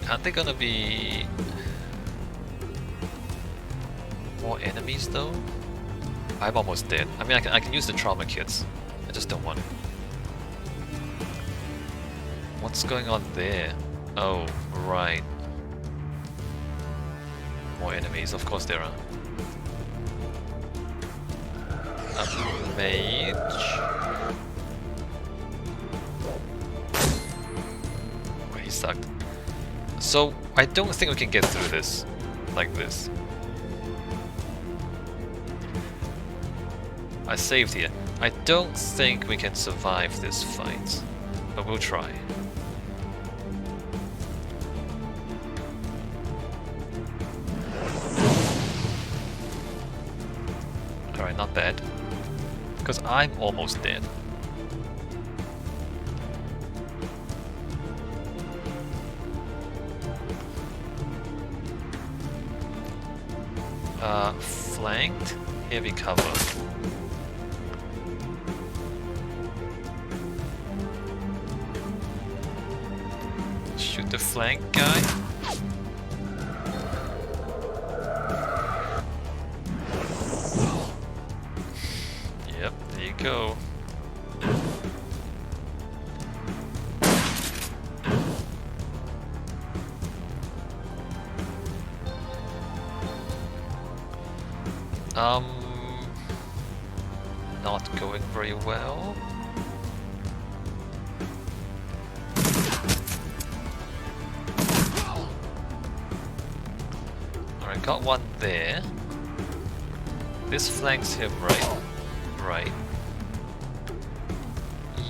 Aren't there gonna be more enemies though? I'm almost dead. I mean, I can use the trauma kits. I just don't want it. What's going on there? Oh, right. More enemies, of course there are. A mage. Oh, he sucked. So, I don't think we can get through this like this. I saved here. I don't think we can survive this fight, but we'll try. Alright, not bad. Because I'm almost dead. Flanked, heavy cover. Shoot the flank guy. Yep, there you go. Not going very well. Alright, got one there. This flanks him right. Right.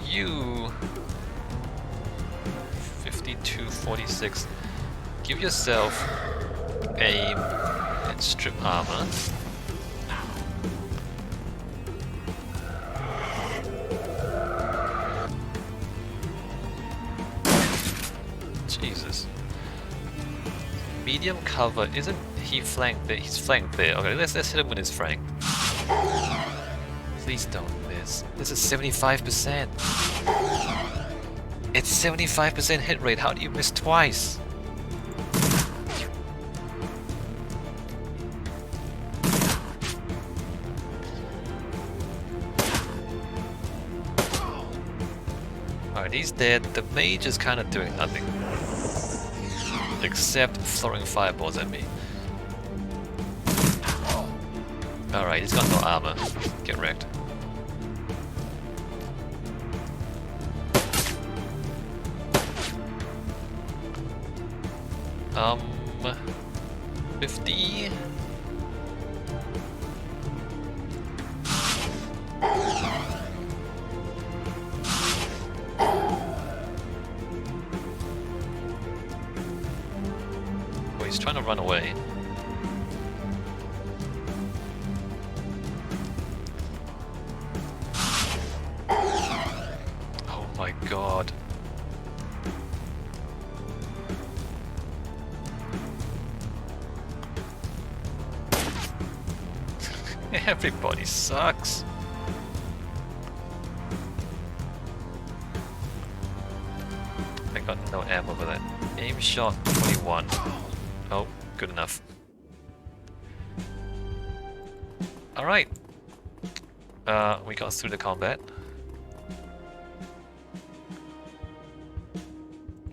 You 52-46. Give yourself aim and strip armor. Jesus. Medium cover, isn't he flanked there? He's flanked there. Okay, let's hit him with his flank. Please don't miss. This is 75%. It's 75% hit rate. How do you miss twice? Alright, he's dead. The mage is kind of doing nothing. Except throwing fireballs at me. Alright, he's got no armor. Get wrecked. Um... 50... Oh, he's trying to run away. Oh my god. Everybody sucks. I got no ammo for that. Aim shot 21. Oh, good enough. Alright. We got through the combat.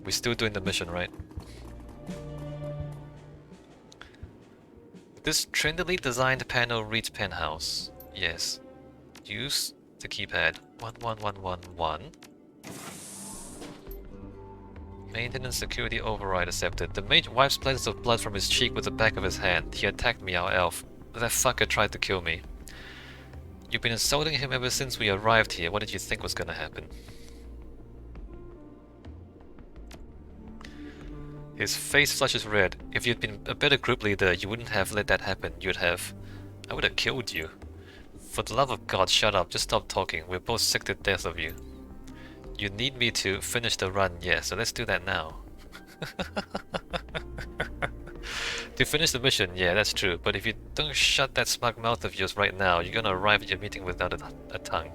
We're still doing the mission, right? This trendily designed panel reads penthouse. Yes. Use the keypad. 11111. Maintenance security override accepted. The mage wipes splatters of blood from his cheek with the back of his hand. He attacked me, our elf. That fucker tried to kill me. You've been insulting him ever since we arrived here. What did you think was gonna happen? His face flushes red. If you'd been a better group leader, you wouldn't have let that happen. You'd have... I would have killed you. For the love of God, shut up. Just stop talking. We're both sick to death of you. You need me to finish the run, yeah, so let's do that now. To finish the mission, yeah, that's true. But if you don't shut that smug mouth of yours right now, you're gonna arrive at your meeting without a tongue.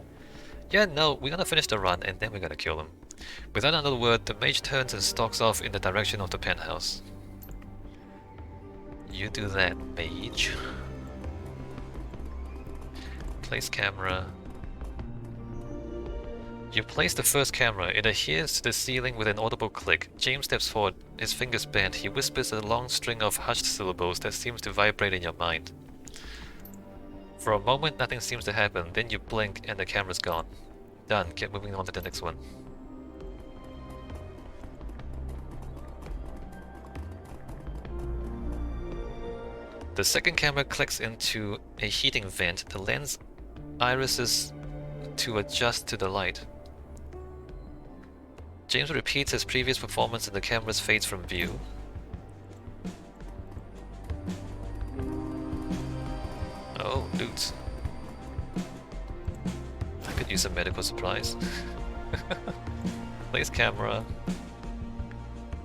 Yeah, no, we're gonna finish the run and then we're gonna kill him. Without another word, the mage turns and stalks off in the direction of the penthouse. You do that, mage. Place camera. You place the first camera. It adheres to the ceiling with an audible click. James steps forward, his fingers bent. He whispers a long string of hushed syllables that seems to vibrate in your mind. For a moment, nothing seems to happen. Then you blink and the camera's gone. Done. Get moving on to the next one. The second camera clicks into a heating vent. The lens irises to adjust to the light. James repeats his previous performance and the camera fades from view. Oh, loot. I could use some medical supplies. Place camera.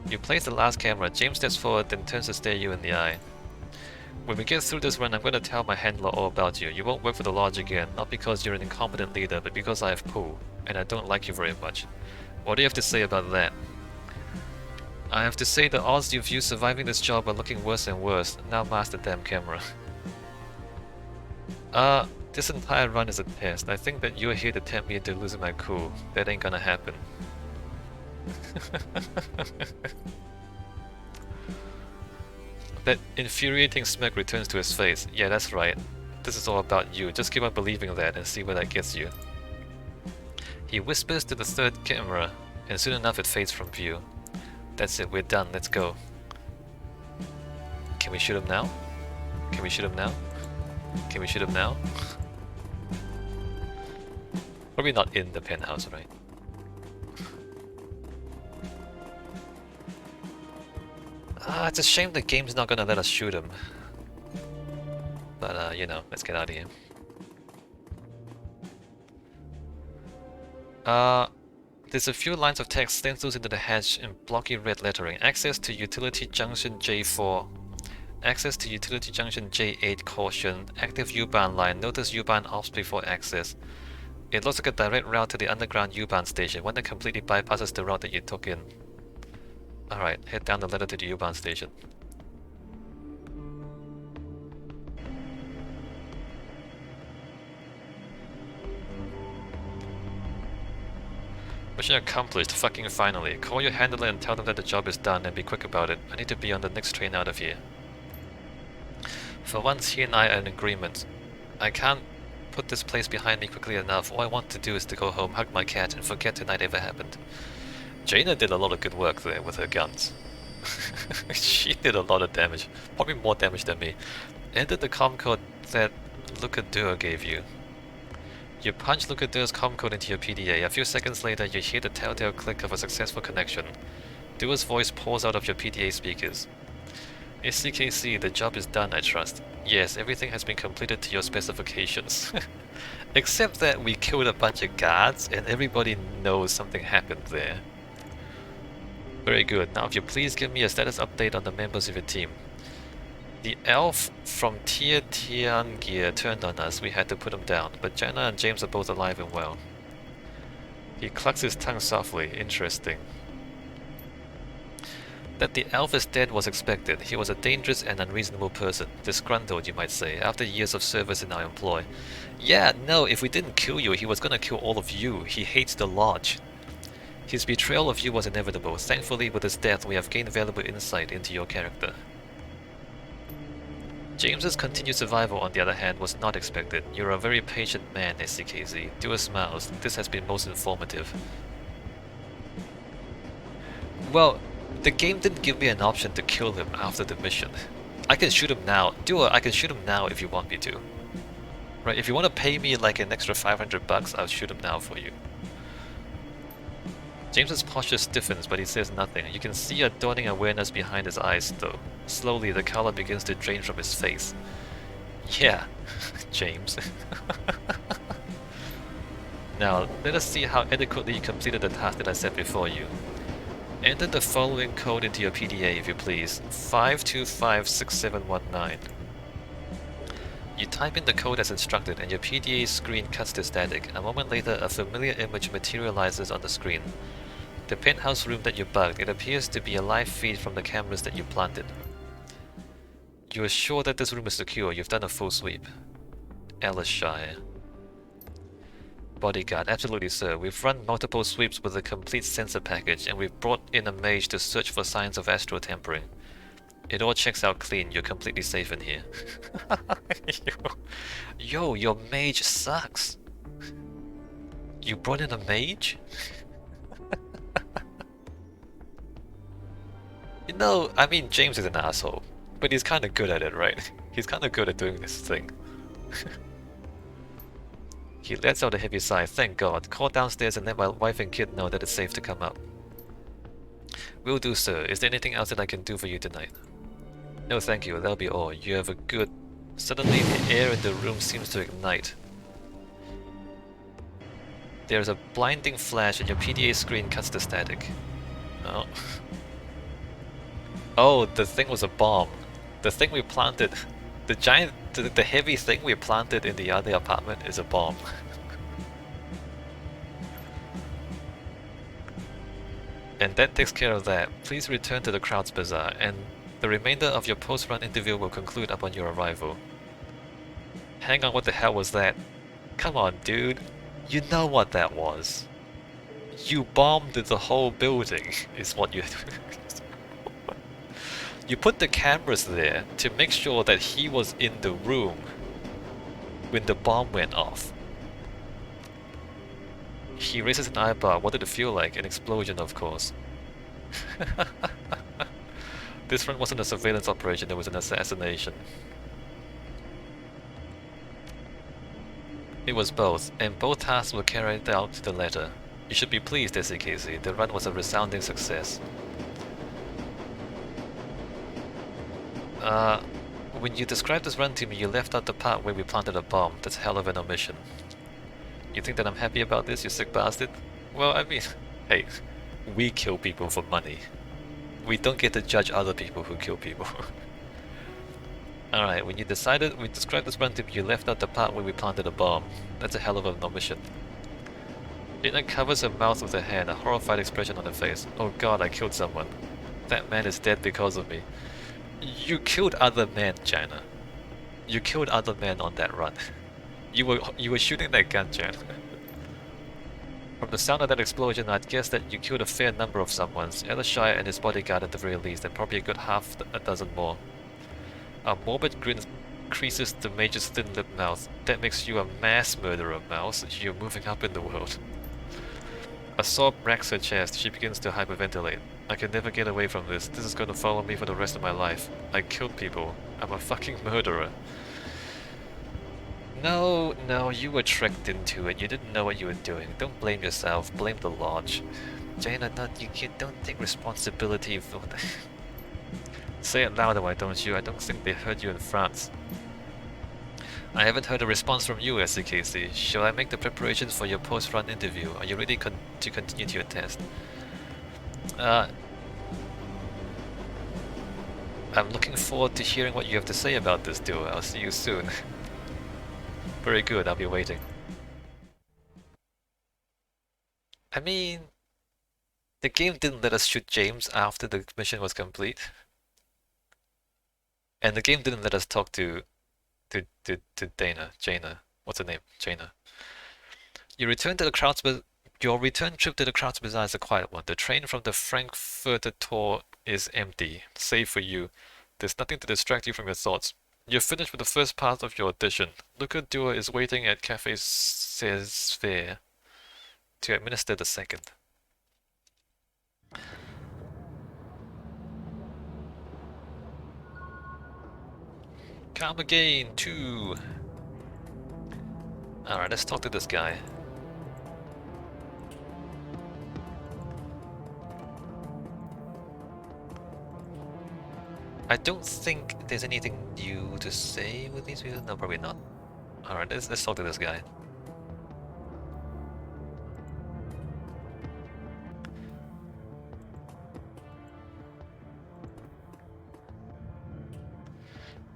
You place the last camera. James steps forward, then turns to stare you in the eye. When we get through this run, I'm going to tell my handler all about you. You won't work for the lodge again, not because you're an incompetent leader, but because I have pull, and I don't like you very much. What do you have to say about that? I have to say the odds of you surviving this job are looking worse and worse. Now mask the damn camera. This entire run is a test. I think that you're here to tempt me into losing my cool. That ain't gonna happen. That infuriating smirk returns to his face. Yeah, that's right. This is all about you. Just keep on believing that and see where that gets you. He whispers to the third camera, and soon enough it fades from view. That's it, we're done, let's go. Can we shoot him now? Can we shoot him now? Can we shoot him now? Probably not in the penthouse, right? It's a shame the game's not gonna let us shoot him. But, you know, let's get out of here. There's a few lines of text stenciled into the hatch in blocky red lettering. Access to Utility Junction J4. Access to Utility Junction J8. Caution. Active U-Bahn line. Notice U-Bahn off before access. It looks like a direct route to the underground U-Bahn station, one that completely bypasses the route that you took in. Alright, head down the ladder to the U-Bahn station. Mission accomplished, fucking finally. Call your handler and tell them that the job is done and be quick about it. I need to be on the next train out of here. For once, he and I are in agreement. I can't put this place behind me quickly enough. All I want to do is to go home, hug my cat, and forget tonight ever happened. Jaina did a lot of good work there with her guns. She did a lot of damage. Probably more damage than me. Enter the comm code that Lucadur gave you. You punch Lucadur's comm code into your PDA. A few seconds later, you hear the telltale click of a successful connection. Dua's voice pours out of your PDA speakers. SCKC, the job is done, I trust. Yes, everything has been completed to your specifications. Except that we killed a bunch of guards, and everybody knows something happened there. Very good. Now if you please give me a status update on the members of your team. The elf from Tiangear turned on us. We had to put him down, but Jenna and James are both alive and well. He clucks his tongue softly. Interesting. That the elf is dead was expected. He was a dangerous and unreasonable person. Disgruntled, you might say, after years of service in our employ. Yeah, no, if we didn't kill you, he was gonna kill all of you. He hates the lodge. His betrayal of you was inevitable. Thankfully, with his death, we have gained valuable insight into your character. James's continued survival, on the other hand, was not expected. You're a very patient man, SCKZ. Dua smiles. This has been most informative. Well, the game didn't give me an option to kill him after the mission. I can shoot him now. Dua, I can shoot him now if you want me to. Right, if you want to pay me like an extra 500 bucks, I'll shoot him now for you. James's posture stiffens, but he says nothing. You can see a dawning awareness behind his eyes, though. Slowly, the color begins to drain from his face. Yeah, James. Now, let us see how adequately you completed the task that I set before you. Enter the following code into your PDA, if you please. 5256719. You type in the code as instructed, and your PDA screen cuts to static. A moment later, a familiar image materializes on the screen. The penthouse room that you bugged, it appears to be a live feed from the cameras that you planted. You are sure that this room is secure, you've done a full sweep. Shire. Bodyguard, absolutely sir. We've run multiple sweeps with a complete sensor package, and we've brought in a mage to search for signs of astral tampering. It all checks out clean, you're completely safe in here. Yo, your mage sucks! You brought in a mage? You know, I mean, James is an asshole, but he's kinda good at it, right? He's kinda good at doing this thing. He lets out a heavy sigh. Thank God. Call downstairs and let my wife and kid know that it's safe to come up. Will do, sir. Is there anything else that I can do for you tonight? No, thank you. That'll be all. You have a good... Suddenly, the air in the room seems to ignite. There's a blinding flash and your PDA screen cuts the static. Oh. Oh, the thing was a bomb. The thing we planted... The giant... The heavy thing we planted in the other apartment is a bomb. And that takes care of that. Please return to the Crowd's Bazaar, and the remainder of your post-run interview will conclude upon your arrival. Hang on, what the hell was that? Come on, dude. You know what that was. You bombed the whole building, is what you... You put the cameras there to make sure that he was in the room when the bomb went off. He raises an eyebrow. What did it feel like? An explosion, of course. This one wasn't a surveillance operation, it was an assassination. It was both, and both tasks were carried out to the letter. You should be pleased, SCKC. The run was a resounding success. When you described this run to me, you left out the part where we planted a bomb. That's a hell of an omission. You think that I'm happy about this, you sick bastard? Well, I mean, hey, we kill people for money. We don't get to judge other people who kill people. Alright, when you described this run to me, you left out the part where we planted a bomb. That's a hell of an omission. Jaina covers her mouth with her hand, a horrified expression on her face. Oh god, I killed someone. That man is dead because of me. You killed other men, Jaina. You killed other men on that run. You were shooting that gun, Jan. From the sound of that explosion, I'd guess that you killed a fair number of someones. Shire and his bodyguard at the very least, and probably a good half a dozen more. A morbid grin creases the mage's thin-lipped mouth. That makes you a mass murderer, Mouse. You're moving up in the world. A sob racks her chest. She begins to hyperventilate. I can never get away from this. This is going to follow me for the rest of my life. I killed people. I'm a fucking murderer. No, you were tricked into it. You didn't know what you were doing. Don't blame yourself. Blame the lodge. Jaina, you don't take responsibility for that. Say it louder, why don't you? I don't think they heard you in France. I haven't heard a response from you, SCKC. Shall I make the preparations for your post-run interview? Are you ready to continue to your test? I'm looking forward to hearing what you have to say about this duel. I'll see you soon. Very good, I'll be waiting. I mean, the game didn't let us shoot James after the mission was complete. And the game didn't let us talk to Jaina. What's her name? Jaina. Your return trip to the Krauts Bazaar is a quiet one. The train from the Frankfurter Tor is empty. Save for you. There's nothing to distract you from your thoughts. You're finished with the first part of your audition. Luca Dua is waiting at Cafe Sphere to administer the second. Come again, 2. Alright, let's talk to this guy. I don't think there's anything new to say with these videos. No, probably not. Alright, let's talk to this guy.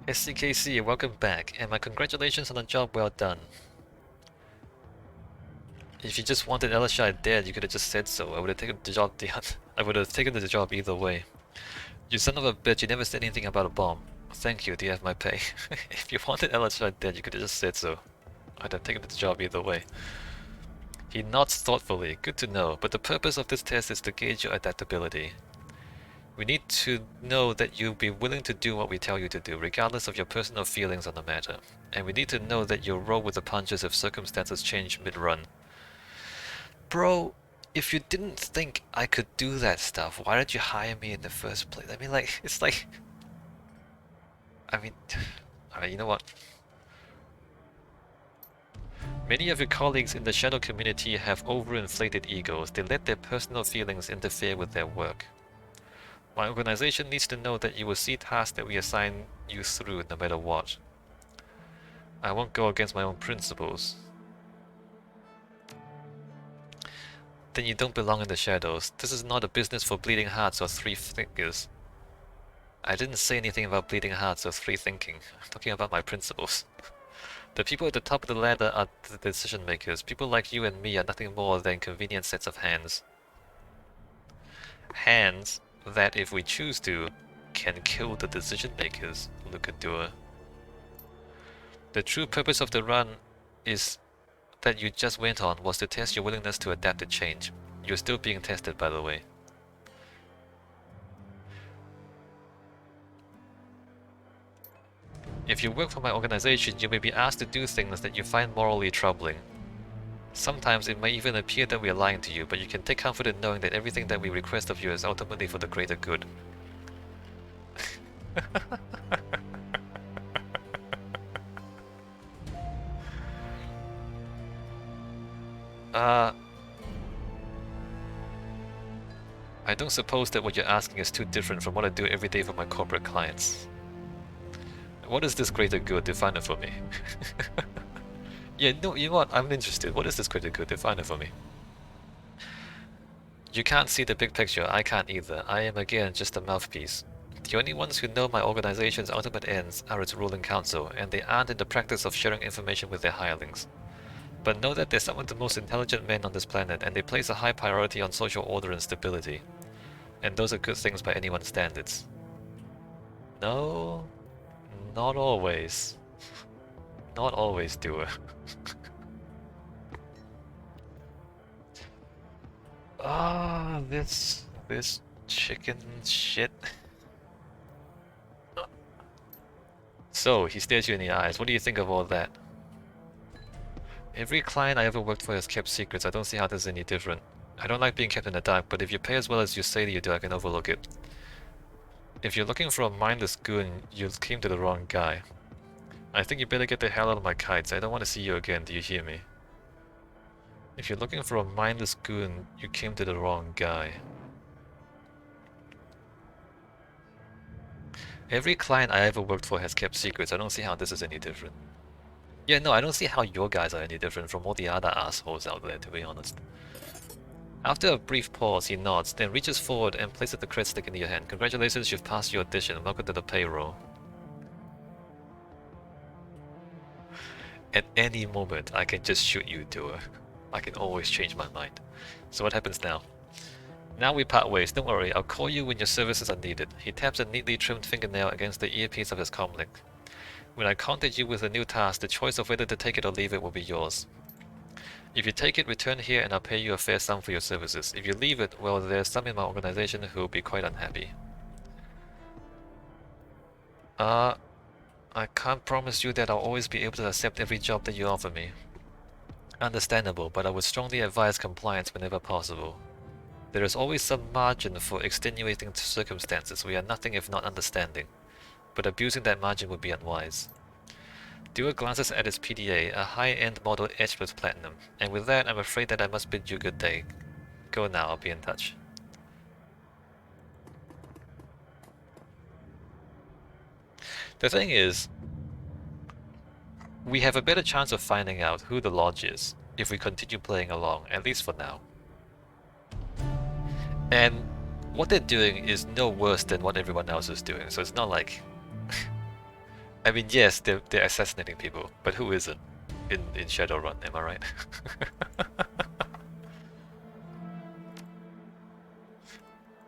SCKC, welcome back, and my congratulations on a job well done. If you just wanted Elishai dead, you could have just said so. I would have taken the job. I would have taken the job either way. You son of a bitch! You never said anything about a bomb. Thank you. Do you have my pay? If you wanted Elishai dead, you could have just said so. I'd have taken the job either way. He nods thoughtfully. Good to know. But the purpose of this test is to gauge your adaptability. We need to know that you'll be willing to do what we tell you to do, regardless of your personal feelings on the matter. And we need to know that you'll roll with the punches if circumstances change mid-run. Bro, if you didn't think I could do that stuff, why did you hire me in the first place? I mean, like, it's like... I mean... Alright, you know what? Many of your colleagues in the Shadow community have overinflated egos. They let their personal feelings interfere with their work. My organization needs to know that you will see tasks that we assign you through no matter what. I won't go against my own principles. Then you don't belong in the shadows. This is not a business for bleeding hearts or three thinkers. I didn't say anything about bleeding hearts or free thinking. I'm talking about my principles. The people at the top of the ladder are the decision makers. People like you and me are nothing more than convenient sets of hands. Hands that, if we choose to, can kill the decision makers, Lucador. The true purpose of the run is that you just went on was to test your willingness to adapt to change. You're still being tested, by the way. If you work for my organization, you may be asked to do things that you find morally troubling. Sometimes it may even appear that we are lying to you, but you can take comfort in knowing that everything that we request of you is ultimately for the greater good. I don't suppose that what you're asking is too different from what I do every day for my corporate clients. What is this greater good? Define it for me. Yeah, no, you know what? I'm interested. What is this greater good? Define it for me. You can't see the big picture. I can't either. I am again just a mouthpiece. The only ones who know my organization's ultimate ends are its ruling council, and they aren't in the practice of sharing information with their hirelings. But know that they're some of the most intelligent men on this planet, and they place a high priority on social order and stability. And those are good things by anyone's standards. No, not always. Not always, doer. Ah, this chicken shit. So, he stares you in the eyes. What do you think of all that? Every client I ever worked for has kept secrets. I don't see how this is any different. I don't like being kept in the dark, but if you pay as well as you say that you do, I can overlook it. If you're looking for a mindless goon, you came to the wrong guy. I think you better get the hell out of my kites. I don't want to see you again, do you hear me? If you're looking for a mindless goon, you came to the wrong guy. Every client I ever worked for has kept secrets. I don't see how this is any different. Yeah, no, I don't see how your guys are any different from all the other assholes out there, to be honest. After a brief pause, he nods, then reaches forward and places the cred stick in your hand. Congratulations, you've passed your audition. Welcome to the payroll. At any moment, I can just shoot you, doer. I can always change my mind. So what happens now? Now we part ways. Don't worry, I'll call you when your services are needed. He taps a neatly trimmed fingernail against the earpiece of his comlink. When I contact you with a new task, the choice of whether to take it or leave it will be yours. If you take it, return here and I'll pay you a fair sum for your services. If you leave it, well, there's some in my organization who will be quite unhappy. I can't promise you that I'll always be able to accept every job that you offer me. Understandable, but I would strongly advise compliance whenever possible. There is always some margin for extenuating circumstances. We are nothing if not understanding, but abusing that margin would be unwise. Dewar glances at his PDA, a high-end model etched with platinum, and with that I'm afraid that I must bid you good day. Go now, I'll be in touch. The thing is, we have a better chance of finding out who the Lodge is if we continue playing along, at least for now. And what they're doing is no worse than what everyone else is doing, so it's not like... I mean, yes, they're assassinating people, but who isn't in Shadowrun, am I right?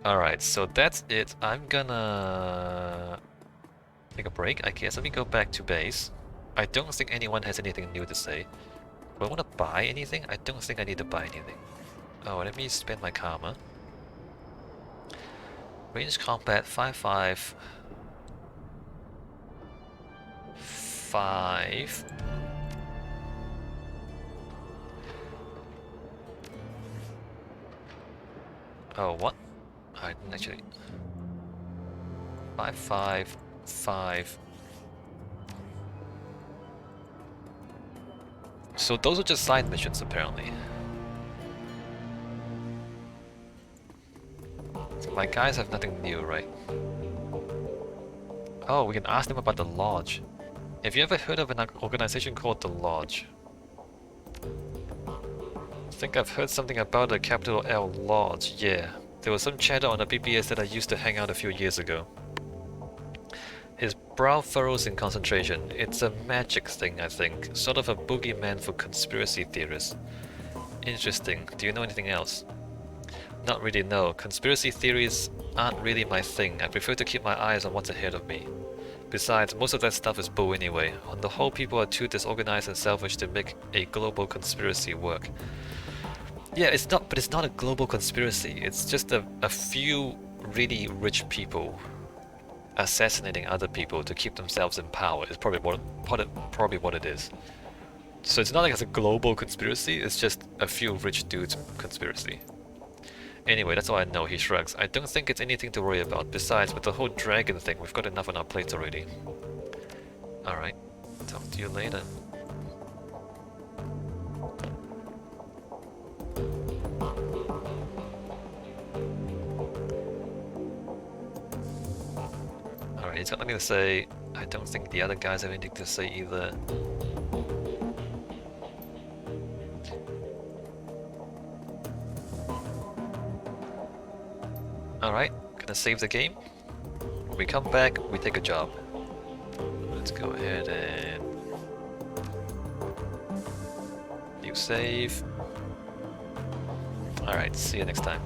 Alright, so that's it. I'm gonna take a break, I guess. Let me go back to base. I don't think anyone has anything new to say. Do I want to buy anything? I don't think I need to buy anything. Oh, let me spend my karma. Range combat 5-5. 5. Oh, what? I didn't actually. 5-5. 5. So those are just side missions, apparently. So my guys have nothing new, right? Oh, we can ask them about the Lodge. Have you ever heard of an organization called the Lodge? I think I've heard something about a capital L Lodge, yeah. There was some chatter on the BBS that I used to hang out a few years ago. His brow furrows in concentration. It's a magic thing, I think. Sort of a boogeyman for conspiracy theorists. Interesting. Do you know anything else? Not really, no. Conspiracy theories aren't really my thing. I prefer to keep my eyes on what's ahead of me. Besides, most of that stuff is bull anyway. On the whole, people are too disorganized and selfish to make a global conspiracy work. Yeah, but it's not a global conspiracy. It's just a few really rich people assassinating other people to keep themselves in power. Is probably what it is. So it's not like it's a global conspiracy. It's just a few rich dudes conspiracy. Anyway, that's all I know. He shrugs. I don't think it's anything to worry about. Besides, with the whole dragon thing, we've got enough on our plates already. Alright. Talk to you later. Alright, he's got nothing to say. I don't think the other guys have anything to say either. Alright, gonna save the game. When we come back, we take a job. Let's go ahead and... new save. Alright, see you next time.